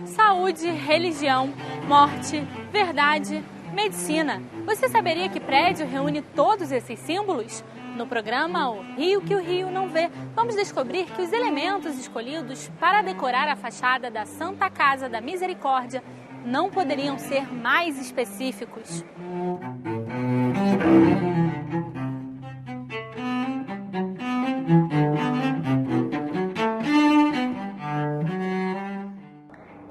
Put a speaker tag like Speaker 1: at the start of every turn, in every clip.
Speaker 1: Saúde, religião, morte, verdade, medicina. Você saberia que prédio reúne todos esses símbolos? No programa O Rio que o Rio não vê, vamos descobrir que os elementos escolhidos para decorar a fachada da Santa Casa da Misericórdia não poderiam ser mais específicos.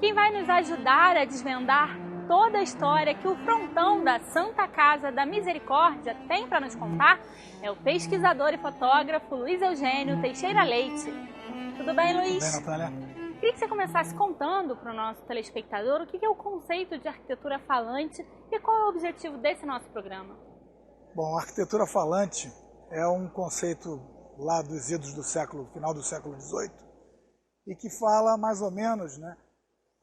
Speaker 1: Quem vai nos ajudar a desvendar toda a história que o frontão da Santa Casa da Misericórdia tem para nos contar é o pesquisador e fotógrafo Luiz Eugênio Teixeira Leite. Tudo bem, Luiz?
Speaker 2: Tudo bem, Natália?
Speaker 1: Queria que você começasse contando para o nosso telespectador o que é o conceito de arquitetura falante e qual é o objetivo desse nosso programa.
Speaker 2: Bom, a arquitetura falante é um conceito lá dos idos do final do século XVIII e que fala mais ou menos, né,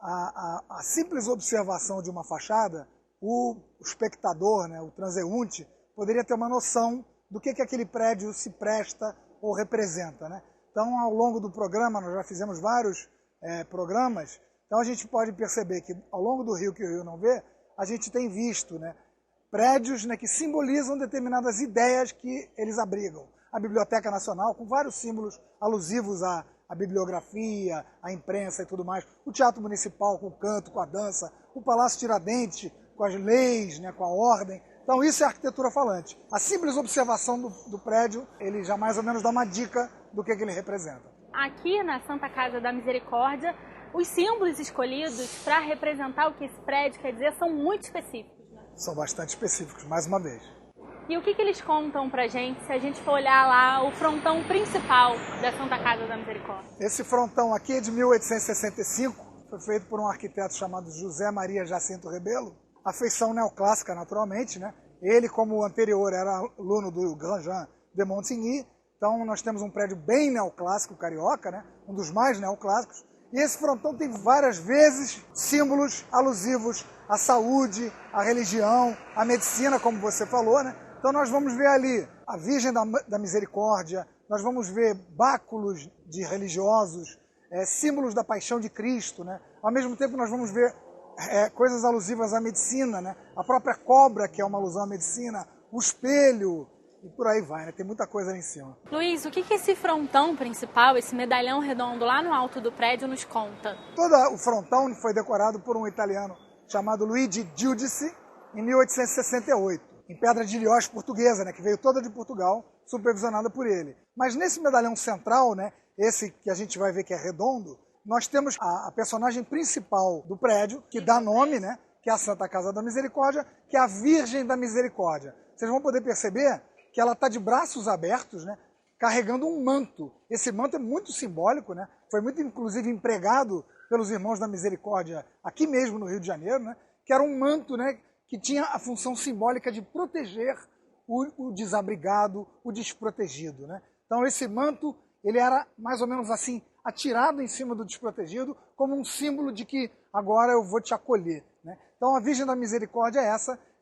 Speaker 2: a simples observação de uma fachada, o espectador, né, o transeunte, poderia ter uma noção do que aquele prédio se presta ou representa, né? Então, ao longo do programa, nós já fizemos vários programas, então a gente pode perceber que ao longo do Rio que o Rio não vê, a gente tem visto, né, prédios, né, que simbolizam determinadas ideias que eles abrigam. A Biblioteca Nacional, com vários símbolos alusivos à bibliografia, à imprensa e tudo mais. O Teatro Municipal com o canto, com a dança. O Palácio Tiradentes com as leis, né, com a ordem. Então isso é arquitetura falante. A simples observação do prédio, ele já mais ou menos dá uma dica do que ele representa.
Speaker 1: Aqui na Santa Casa da Misericórdia, os símbolos escolhidos para representar o que esse prédio quer dizer são muito específicos, né?
Speaker 2: São bastante específicos, mais uma vez.
Speaker 1: E o que eles contam pra gente se a gente for olhar lá o frontão principal da Santa Casa da Misericórdia?
Speaker 2: Esse frontão aqui é de 1865, foi feito por um arquiteto chamado José Maria Jacinto Rebelo. A feição neoclássica, naturalmente, né? Ele, como o anterior, era aluno do Grand Jean de Montigny, então nós temos um prédio bem neoclássico carioca, né? Um dos mais neoclássicos. E esse frontão tem várias vezes símbolos alusivos à saúde, à religião, à medicina, como você falou, né? Então nós vamos ver ali a Virgem da Misericórdia, nós vamos ver báculos de religiosos, símbolos da paixão de Cristo, né? Ao mesmo tempo nós vamos ver coisas alusivas à medicina, né? A própria cobra, que é uma alusão à medicina, o espelho, e por aí vai, né? Tem muita coisa ali em cima.
Speaker 1: Luiz, o que esse frontão principal, esse medalhão redondo lá no alto do prédio nos conta?
Speaker 2: Todo o frontão foi decorado por um italiano chamado Luigi Giudice em 1868. Em pedra de Lioz portuguesa, né, que veio toda de Portugal, supervisionada por ele. Mas nesse medalhão central, né, esse que a gente vai ver que é redondo, nós temos a personagem principal do prédio, que dá nome, né, que é a Santa Casa da Misericórdia, que é a Virgem da Misericórdia. Vocês vão poder perceber que ela está de braços abertos, né, carregando um manto. Esse manto é muito simbólico, né, foi muito, inclusive, empregado pelos Irmãos da Misericórdia aqui mesmo no Rio de Janeiro, né, que era um manto, né, que tinha a função simbólica de proteger o desabrigado, o desprotegido, né? Então esse manto, ele era mais ou menos assim, atirado em cima do desprotegido, como um símbolo de que agora eu vou te acolher, né? Então a Virgem da Misericórdia é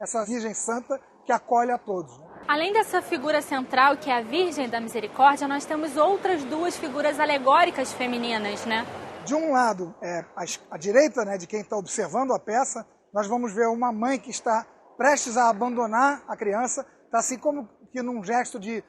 Speaker 2: essa Virgem Santa que acolhe a todos, né?
Speaker 1: Além dessa figura central, que é a Virgem da Misericórdia, nós temos outras duas figuras alegóricas femininas, né?
Speaker 2: De um lado, à direita, né, de quem está observando a peça, nós vamos ver uma mãe que está prestes a abandonar a criança, está assim como que num gesto de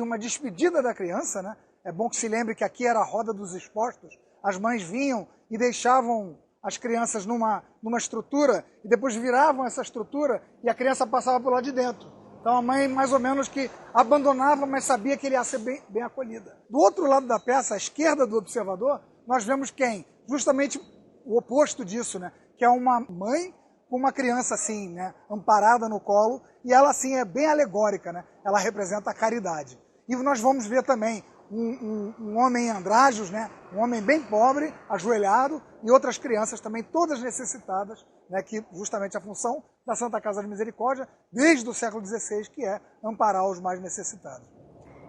Speaker 2: uma despedida da criança, né? É bom que se lembre que aqui era a roda dos expostos, as mães vinham e deixavam as crianças numa estrutura e depois viravam essa estrutura e a criança passava por lá de dentro. Então a mãe mais ou menos que abandonava, mas sabia que ele ia ser bem acolhida. Do outro lado da peça, à esquerda do observador, nós vemos quem? Justamente o oposto disso, né? Que é uma mãe com uma criança assim, né, amparada no colo, e ela assim é bem alegórica, né? Ela representa a caridade. E nós vamos ver também um homem em andrajos, né? Um homem bem pobre, ajoelhado, e outras crianças também, todas necessitadas, né? Que justamente a função da Santa Casa de Misericórdia, desde o século XVI, que é amparar os mais necessitados.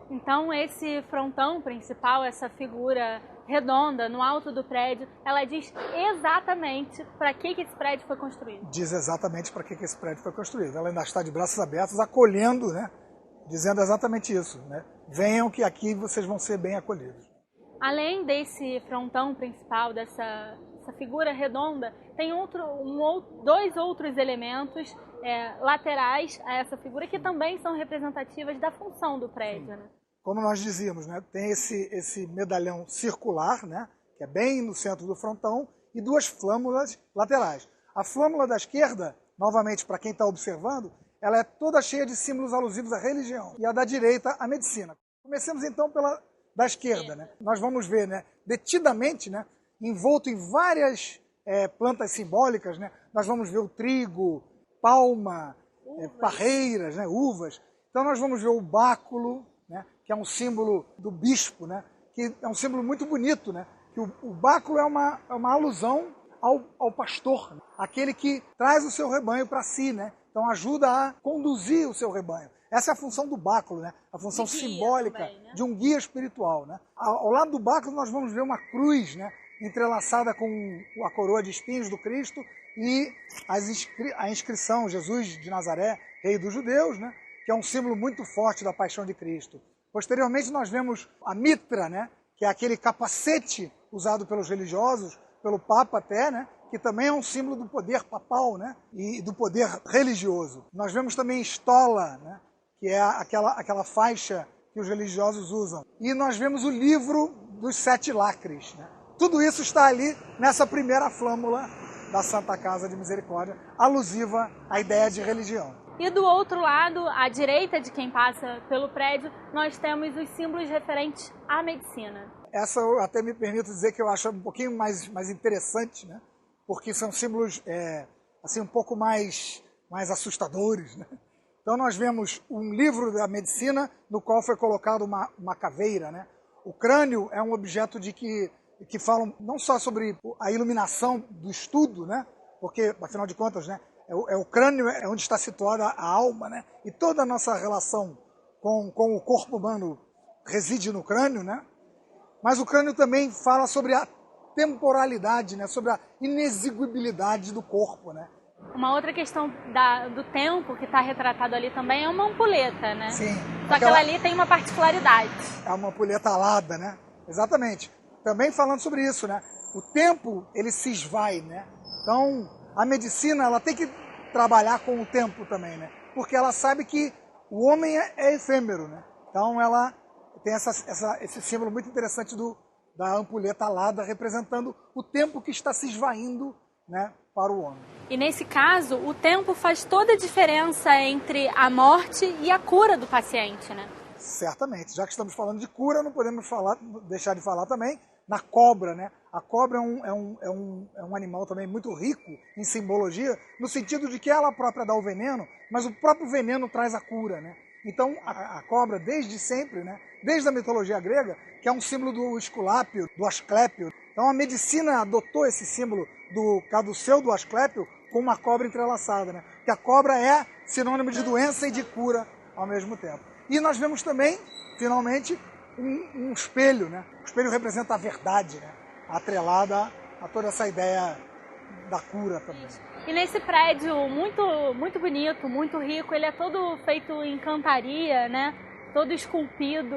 Speaker 1: Então esse frontão principal, essa figura redonda no alto do prédio, ela diz exatamente para que esse prédio foi construído.
Speaker 2: Diz exatamente para que esse prédio foi construído. Ela ainda está de braços abertos, acolhendo, né? Dizendo exatamente isso, né? Venham que aqui vocês vão ser bem acolhidos.
Speaker 1: Além desse frontão principal, dessa figura redonda, tem dois outros elementos laterais a essa figura que também são representativas da função do prédio, né?
Speaker 2: Como nós dizíamos, né, tem esse medalhão circular, né, que é bem no centro do frontão, e duas flâmulas laterais. A flâmula da esquerda, novamente para quem está observando, ela é toda cheia de símbolos alusivos à religião, e a da direita à medicina. Comecemos então pela da esquerda, né? Nós vamos ver, né, detidamente, né, envolto em várias plantas simbólicas, né, nós vamos ver o trigo, palma, parreiras, né, uvas. Então nós vamos ver o báculo, né, que é um símbolo do bispo, né, que é um símbolo muito bonito, né, que o báculo é uma alusão ao pastor, né, aquele que traz o seu rebanho para si, né, então ajuda a conduzir o seu rebanho. Essa é a função do báculo, né, a função simbólica também, né, de um guia espiritual, né. Ao lado do báculo nós vamos ver uma cruz, né, entrelaçada com a coroa de espinhos do Cristo e a inscrição Jesus de Nazaré, Rei dos Judeus, né, que é um símbolo muito forte da paixão de Cristo. Posteriormente nós vemos a mitra, né, que é aquele capacete usado pelos religiosos, pelo Papa até, né, que também é um símbolo do poder papal, né, e do poder religioso. Nós vemos também estola, né, que é aquela faixa que os religiosos usam. E nós vemos o livro dos 7 lacres, né. Tudo isso está ali nessa primeira flâmula da Santa Casa de Misericórdia, alusiva à ideia de religião.
Speaker 1: E do outro lado, à direita de quem passa pelo prédio, nós temos os símbolos referentes à medicina.
Speaker 2: Essa eu até me permito dizer que eu acho um pouquinho mais interessante, né? Porque são símbolos assim, um pouco mais assustadores, né? Então nós vemos um livro da medicina no qual foi colocado uma caveira, né? O crânio é um objeto que falam não só sobre a iluminação do estudo, né? Porque, afinal de contas, né, o crânio é onde está situada a alma, né? E toda a nossa relação com o corpo humano reside no crânio, né? Mas o crânio também fala sobre a temporalidade, né? Sobre a inexiguibilidade do corpo, né?
Speaker 1: Uma outra questão do tempo que está retratado ali também é uma ampulheta, né?
Speaker 2: Sim.
Speaker 1: Só que ela ali tem uma particularidade.
Speaker 2: É uma ampulheta alada, né? Exatamente. Também falando sobre isso, né? O tempo, ele se esvai, né? Então, a medicina, ela tem que trabalhar com o tempo também, né? Porque ela sabe que o homem é efêmero, né? Então, ela tem esse símbolo muito interessante da ampulheta alada, representando o tempo que está se esvaindo, né, para o homem.
Speaker 1: E nesse caso, o tempo faz toda a diferença entre a morte e a cura do paciente, né?
Speaker 2: Certamente. Já que estamos falando de cura, não podemos deixar de falar também na cobra, né? A cobra é um animal também muito rico em simbologia, no sentido de que ela própria dá o veneno, mas o próprio veneno traz a cura, né? Então, a cobra, desde sempre, né? Desde a mitologia grega, que é um símbolo do Esculápio, do Asclépio. Então, a medicina adotou esse símbolo do caduceu do Asclépio com uma cobra entrelaçada, né? Porque a cobra é sinônimo de doença e de cura ao mesmo tempo. E nós vemos também, finalmente, um espelho, né? O espelho representa a verdade, né? Atrelada a toda essa ideia da cura também.
Speaker 1: E nesse prédio muito, muito bonito, muito rico, ele é todo feito em cantaria, né? Todo esculpido.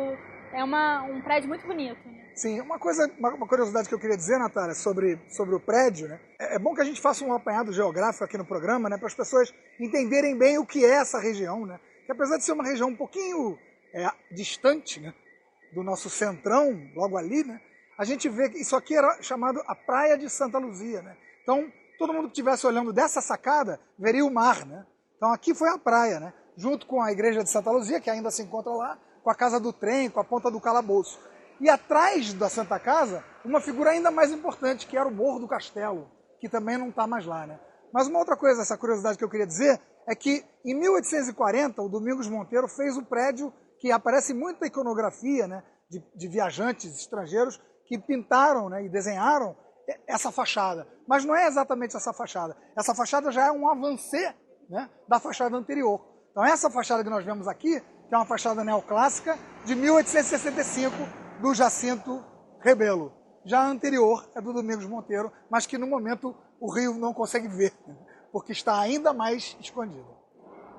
Speaker 1: É um prédio muito bonito. Né?
Speaker 2: Sim, uma curiosidade que eu queria dizer, Natália, sobre o prédio, né? É bom que a gente faça um apanhado geográfico aqui no programa, né? Para as pessoas entenderem bem o que é essa região, né? Que apesar de ser uma região um pouquinho distante, né, do nosso centrão, logo ali, né? A gente vê que isso aqui era chamado a Praia de Santa Luzia, né? Então, todo mundo que estivesse olhando dessa sacada veria o mar, né? Então, aqui foi a praia, né? Junto com a igreja de Santa Luzia, que ainda se encontra lá, com a casa do trem, com a ponta do calabouço. E atrás da Santa Casa, uma figura ainda mais importante, que era o Morro do Castelo, que também não está mais lá, né? Mas uma outra coisa, essa curiosidade que eu queria dizer, é que em 1840, o Domingos Monteiro fez o prédio que aparece muito na iconografia, né, de viajantes estrangeiros que pintaram, né, e desenharam essa fachada. Mas não é exatamente essa fachada. Essa fachada já é um avancê, né, da fachada anterior. Então essa fachada que nós vemos aqui, que é uma fachada neoclássica de 1865, do Jacinto Rebelo. Já a anterior é do Domingos Monteiro, mas que no momento o Rio não consegue ver, porque está ainda mais escondido.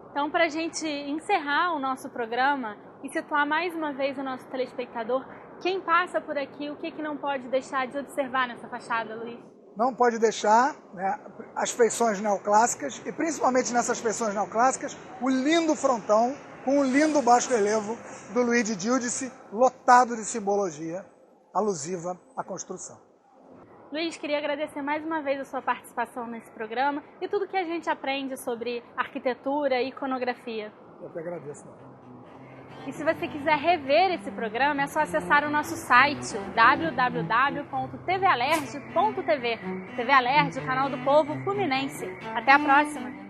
Speaker 1: Então, para a gente encerrar o nosso programa e situar mais uma vez o nosso telespectador, Quem passa por aqui, o que não pode deixar de observar nessa fachada, Luiz?
Speaker 2: Não pode deixar, né, as feições neoclássicas, e principalmente nessas feições neoclássicas, o lindo frontão com o lindo baixo-relevo do Luigi Giudice, lotado de simbologia alusiva à construção.
Speaker 1: Luiz, queria agradecer mais uma vez a sua participação nesse programa e tudo que a gente aprende sobre arquitetura e iconografia.
Speaker 2: Eu que agradeço.
Speaker 1: E se você quiser rever esse programa, é só acessar o nosso site, www.tvalerj.tv. TV Alerj, o canal do povo fluminense. Até a próxima!